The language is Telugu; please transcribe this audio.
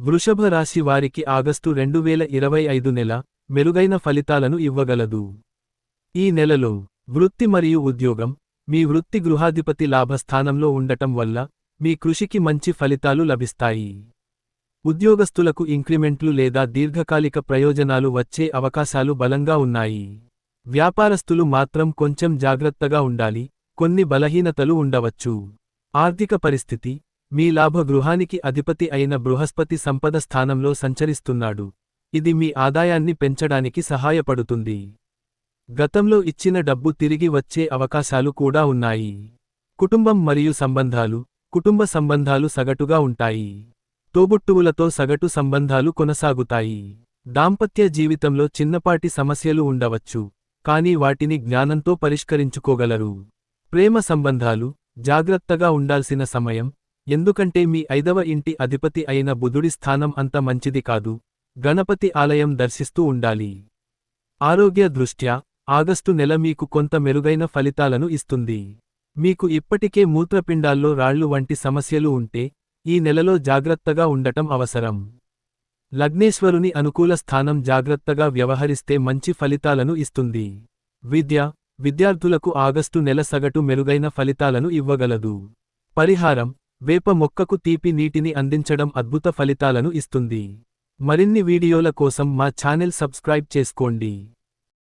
వృషభ రాశి వారికి ఆగస్టు 2025 నెల మెరుగైన ఫలితాలను ఇవ్వగలదు. ఈ నెలలో వృత్తి మరియు ఉద్యోగం, మీ వృత్తి గృహాధిపతి లాభస్థానంలో ఉండటం వల్ల మీ కృషికి మంచి ఫలితాలు లభిస్తాయి. ఉద్యోగస్తులకు ఇంక్రిమెంట్లు లేదా దీర్ఘకాలిక ప్రయోజనాలు వచ్చే అవకాశాలు బలంగా ఉన్నాయి. వ్యాపారస్తులు మాత్రం కొంచెం జాగ్రత్తగా ఉండాలి, కొన్ని బలహీనతలు ఉండవచ్చు. ఆర్థిక పరిస్థితి, మీ లాభ గృహానికి అధిపతి అయిన బృహస్పతి సంపద స్థానంలో సంచరిస్తున్నాడు, ఇది మీ ఆదాయాన్ని పెంచడానికి సహాయపడుతుంది. గతంలో ఇచ్చిన డబ్బు తిరిగి వచ్చే అవకాశాలు కూడా ఉన్నాయి. కుటుంబం మరియు సంబంధాలు, కుటుంబ సంబంధాలు సగటుగా ఉంటాయి. తోబుట్టువులతో సగటు సంబంధాలు కొనసాగుతాయి. దాంపత్య జీవితంలో చిన్నపాటి సమస్యలు ఉండవచ్చు, కానీ వాటిని జ్ఞానంతో పరిష్కరించుకోగలరు. ప్రేమ సంబంధాలు, జాగ్రత్తగా ఉండాల్సిన సమయం, ఎందుకంటే మీ 5వ ఇంటి అధిపతి అయిన బుధుడి స్థానం అంత మంచిది కాదు. గణపతి ఆలయం దర్శిస్తూ ఉండాలి. ఆరోగ్య దృష్ట్యా ఆగస్టు నెల మీకు కొంత మెరుగైన ఫలితాలను ఇస్తుంది. మీకు ఇప్పటికే మూత్రపిండాల్లో రాళ్లు వంటి సమస్యలు ఉంటే ఈ నెలలో జాగ్రత్తగా ఉండటం అవసరం. లగ్నేశ్వరుని అనుకూల స్థానం జాగ్రత్తగా వ్యవహరిస్తే మంచి ఫలితాలను ఇస్తుంది. విద్యార్థులకు ఆగస్టు నెల సగటు మెరుగైన ఫలితాలను ఇవ్వగలదు. పరిహారం: వేప మొక్కకు తీపి నీటిని అందించడం అద్భుత ఫలితాలను ఇస్తుంది. మరిన్ని వీడియోల కోసం మా ఛానెల్ సబ్స్క్రైబ్ చేసుకోండి.